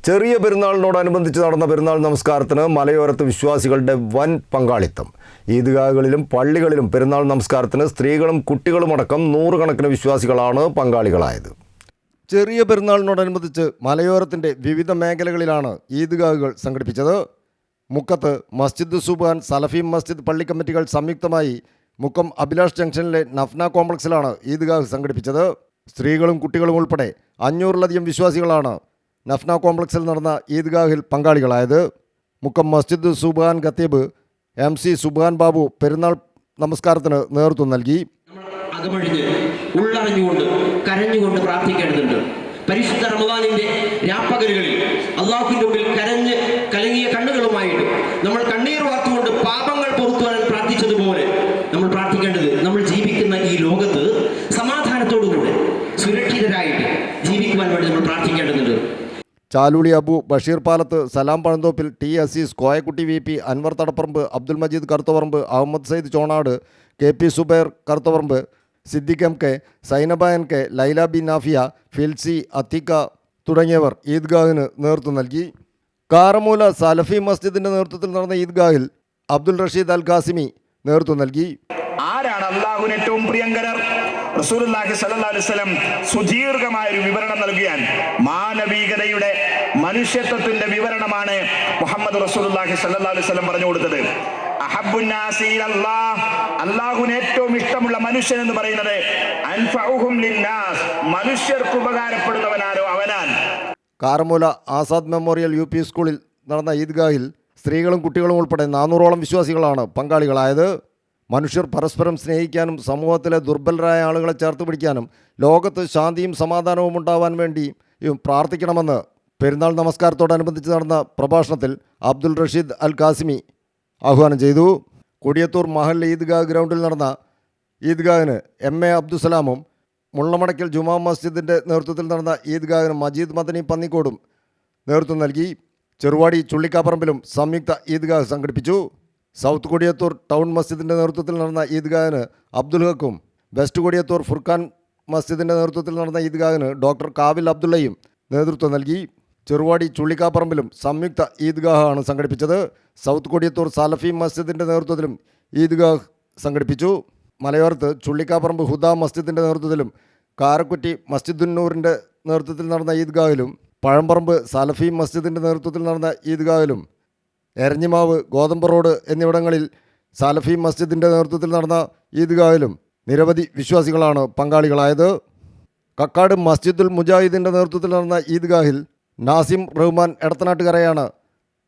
ചെറിയ പെരുന്നാളിനോടനുബന്ധിച്ച് നടന്ന പെരുന്നാൾ നമസ്കാരത്തിന് മലയോരത്ത് വിശ്വാസികളുടെ വൻ പങ്കാളിത്തം. ഈദ്ഗാഹുകളിലും പള്ളികളിലും പെരുന്നാൾ നമസ്കാരത്തിന് സ്ത്രീകളും കുട്ടികളുമടക്കം നൂറുകണക്കിന് വിശ്വാസികളാണ് പങ്കാളികളായത്. ചെറിയ പെരുന്നാളിനോടനുബന്ധിച്ച് മലയോരത്തിൻ്റെ വിവിധ മേഖലകളിലാണ് ഈദ്ഗാഹുകൾ സംഘടിപ്പിച്ചത്. മുക്കത്ത് മസ്ജിദ് സുബാൻ, സലഫി മസ്ജിദ് പള്ളി കമ്മിറ്റികൾ സംയുക്തമായി മുക്കം അഭിലാഷ് ജംഗ്ഷനിലെ നഫ്ന കോംപ്ലക്സിലാണ് ഈദ്ഗാഹ് സംഘടിപ്പിച്ചത്. സ്ത്രീകളും കുട്ടികളും ഉൾപ്പെടെ 500-ലധികം വിശ്വാസികളാണ് നഫ്ന കോംപ്ലക്സിൽ നടന്ന ഈദ്ഗാഹിൽ പങ്കാളികളായത്. മുക്കം മസ്ജിദ് സുബാൻ ഖത്തീബ് MC സുബാൻ ബാബു പെരുന്നാൾ നമസ്കാരത്തിന് നേതൃത്വം നൽകി. ഉള്ളറിഞ്ഞുകൊണ്ട് കരഞ്ഞുകൊണ്ട് പ്രാർത്ഥിക്കേണ്ടതുണ്ട്. പരിശുദ്ധ റമദാനിന്റെ രാപ്പകലുകളിൽ അള്ളാഹുവിന്റെ മുമ്പിൽ കരഞ്ഞ് കലങ്ങിയ കണ്ണുകളുമായിട്ട് നമ്മൾ കണ്ണീർ വാർത്തുകൊണ്ട് പാപങ്ങൾ പൊറുത്തുവാൻ പ്രാർത്ഥിച്ചതുപോലെ നമ്മൾ പ്രാർത്ഥിക്കേണ്ടത് നമ്മൾ ജീവിക്കുന്ന ഈ ലോകത്ത് സമാധാനത്തോടുകൂടെ സുരക്ഷിതരായിട്ട് ജീവിക്കുവാൻ വേണ്ടി നമ്മൾ പ്രാർത്ഥിക്കേണ്ടതുണ്ട്. Chaluli Abu, Basheer Palath, Salam Pazhanthoppil, T Azeez, Koyakutty VP, Anwar Thadapparamba, Abdul Majeed Karuthaparamba, Ahammed Sayyid Chonad, KP Zubair Karuthaparamba, Siddique MK, Sainaba NK, Laila B Nafiya, Filsi, Athikka തുടങ്ങിയവർ ഈദ്ഗാഹിന് നേതൃത്വം നൽകി. കാരമൂല സലഫി മസ്ജിദിൻ്റെ നേതൃത്വത്തിൽ നടന്ന ഈദ്ഗാഹിൽ അബ്ദുൽ റഷീദ് അൽ ഖാസിമി നേതൃത്വം നൽകി. ആരാണ് അള്ളാഹുവിന് ഏറ്റവും പ്രിയങ്കരർ? റസൂലുള്ളാഹി സ്വല്ലല്ലാഹു അലൈഹി വസല്ലം സുദീർഘമായ ഒരു വിവരണം നൽകിയാൽ മാനവികതയുടെ മനുഷ്യത്വത്തിന്റെ വിവരണമാണ് മുഹമ്മദ് റസൂലുള്ളാഹി സ്വല്ലല്ലാഹു അലൈഹി വസല്ലം പറഞ്ഞു കൊടുത്തത്. അഹബ്ബുന്നാസി ഇലല്ലാഹ്, അള്ളാഹുവിന് ഏറ്റവും ഇഷ്ടമുള്ള മനുഷ്യൻ എന്ന് പറയുന്നത് അൻഫഉഹും ലിന്നാസ്, മനുഷ്യർക്ക് ഉപകാരപ്പെടുന്നവനാരോ അവനാൻ. കാരമൂല ആസാദ് മെമ്മോറിയൽ UP സ്കൂളിൽ നടന്ന ഈദ്ഗാഹിൽ സ്ത്രീകളും കുട്ടികളും ഉൾപ്പെടെ 400ഓളം വിശ്വാസികളാണ് പങ്കാളികളായത്. മനുഷ്യർ പരസ്പരം സ്നേഹിക്കാനും സമൂഹത്തിലെ ദുർബലരായ ആളുകളെ ചേർത്ത് പിടിക്കാനും ലോകത്ത് ശാന്തിയും സമാധാനവും ഉണ്ടാവാൻ വേണ്ടി പ്രാർത്ഥിക്കണമെന്ന് പെരുന്നാൾ നമസ്കാരത്തോടനുബന്ധിച്ച് നടന്ന പ്രഭാഷണത്തിൽ അബ്ദുൽ റഷീദ് അൽ ഖാസിമി ആഹ്വാനം ചെയ്തു. കൊടിയത്തൂർ മഹൽ ഈദ്ഗാഹ് ഗ്രൗണ്ടിൽ നടന്ന ഈദ്ഗാഹിന് MA അബ്ദുസലാമും മുള്ളമടക്കൽ ജുമാ മസ്ജിദിൻ്റെ നേതൃത്വത്തിൽ നടന്ന ഈദ്ഗാഹിന് മജീദ് മദനി പന്നിക്കോടും നേതൃത്വം നൽകി. ചെറുവാടി ചുള്ളിക്കാപ്പറമ്പിലും സംയുക്ത ഈദ്ഗാഹ് സംഘടിപ്പിച്ചു. സൗത്ത് കൊടിയത്തൂർ ടൗൺ മസ്ജിദിൻ്റെ നേതൃത്വത്തിൽ നടന്ന ഈദ്ഗാഹിന് അബ്ദുൽ ഹക്കും, വെസ്റ്റ് കൊടിയത്തൂർ ഫുർഖാൻ മസ്ജിദിൻ്റെ നേതൃത്വത്തിൽ നടന്ന ഈദ്ഗാഹിന് ഡോക്ടർ കാവിൽ അബ്ദുള്ളയും നേതൃത്വം നൽകി. ചെറുവാടി ചുള്ളിക്കാപ്പറമ്പിലും സംയുക്ത ഈദ്ഗാഹാണ് സംഘടിപ്പിച്ചത്. സൗത്ത് കൊടിയത്തൂർ സലഫി മസ്ജിദിൻ്റെ നേതൃത്വത്തിലും ഈദ്ഗാഹ് സംഘടിപ്പിച്ചു. മലയോരത്ത് ചുള്ളിക്കാപ്പറമ്പ് ഹുദ മസ്ജിദിൻ്റെ നേതൃത്വത്തിലും കാരക്കുറ്റി മസ്ജിദുന്നൂറിൻ്റെ നേതൃത്വത്തിൽ നടന്ന ഈദ്ഗാഹിലും പഴമ്പറമ്പ് സലഫി മസ്ജിദിൻ്റെ നേതൃത്വത്തിൽ നടന്ന ഈദ്ഗാഹിലും എരഞ്ഞിമാവ്, ഗോതമ്പ് റോഡ് എന്നിവിടങ്ങളിൽ സലഫി മസ്ജിദിൻ്റെ നേതൃത്വത്തിൽ നടന്ന ഈദ്ഗാഹിലും നിരവധി വിശ്വാസികളാണ് പങ്കാളികളായത്. കക്കാട് മസ്ജിദുൽ മുജാഹിദിൻ്റെ നേതൃത്വത്തിൽ നടന്ന ഈദ്ഗാഹിൽ നാസിം റഹ്മാൻ എടത്തനാട്ടുകരയാണ്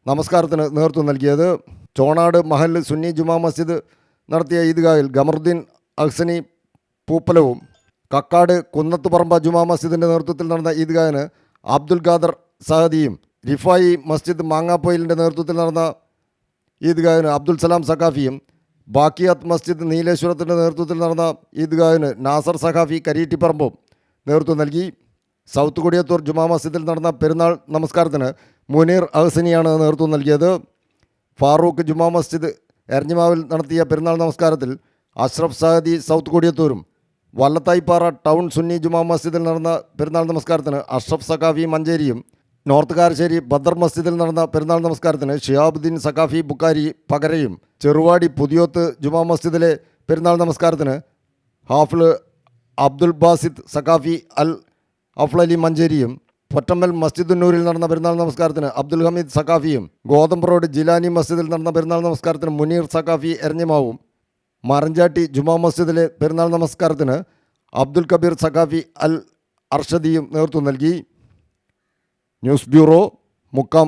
നമസ്കാരത്തിന് നേതൃത്വം നൽകിയത്. ചോണാട് മഹൽ സുന്നി ജുമാ മസ്ജിദ് നടത്തിയ ഈദ്ഗാഹിൽ ഗമറുദ്ദീൻ അഹ്സനി പൂപ്പലവും കക്കാട് കുന്നത്തുപറമ്പ ജുമാ മസ്ജിദിൻ്റെ നേതൃത്വത്തിൽ നടന്ന ഈദ്ഗാഹിന് അബ്ദുൽ ഖാദർ സഹദിയും റിഫായി മസ്ജിദ് മാങ്ങാപ്പൊയിലിൻ്റെ നേതൃത്വത്തിൽ നടന്ന ഈദ്ഗാഹിന് അബ്ദുൽ സലാം സഖാഫിയും ബാക്കിയാത്ത് മസ്ജിദ് നീലേശ്വരത്തിൻ്റെ നേതൃത്വത്തിൽ നടന്ന ഈദ്ഗാഹിന് നാസർ സഖാഫി കരീട്ടിപ്പറമ്പും നേതൃത്വം നൽകി. സൗത്ത് കൊടിയത്തൂർ ജുമാ മസ്ജിദിൽ നടന്ന പെരുന്നാൾ നമസ്കാരത്തിന് മുനീർ അഹ്സനിയാണ് നേതൃത്വം നൽകിയത്. ഫാറൂഖ് ജുമാ മസ്ജിദ് എരഞ്ഞിമാവിൽ നടത്തിയ പെരുന്നാൾ നമസ്കാരത്തിൽ അഷ്റഫ് സഹദി സൗത്ത് കൊടിയത്തൂരും വല്ലത്തായിപ്പാറ ടൗൺ സുന്നി ജുമാ മസ്ജിദിൽ നടന്ന പെരുന്നാൾ നമസ്കാരത്തിന് അഷ്റഫ് സഖാഫി മഞ്ചേരിയും നോർത്ത് കാരശ്ശേരി ബദർ മസ്ജിദിൽ നടന്ന പെരുന്നാൾ നമസ്കാരത്തിന് ഷിഹാബുദ്ദീൻ സഖാഫി ബുക്കാരി പകരയും ചെറുവാടി പുതിയോത്ത് ജുമാ മസ്ജിദിലെ പെരുന്നാൾ നമസ്കാരത്തിന് ഹാഫിൾ അബ്ദുൽ ബാസിദ് സഖാഫി അൽ അഫ്ലലി മഞ്ചേരിയും പൊറ്റമ്മൽ മസ്ജിദുന്നൂരിൽ നടന്ന പെരുന്നാൾ നമസ്കാരത്തിന് അബ്ദുൽ ഹമീദ് സഖാഫിയും ഗോതമ്പ് റോഡ് ജിലാനി മസ്ജിദിൽ നടന്ന പെരുന്നാൾ നമസ്കാരത്തിന് മുനീർ സഖാഫി എരഞ്ഞിമാവും മറഞ്ചാട്ടി ജുമാ മസ്ജിദിലെ പെരുന്നാൾ നമസ്കാരത്തിന് അബ്ദുൽ കബീർ സഖാഫി അൽ അർഷദിയും നേതൃത്വം നൽകി. News bureau, Mukkam.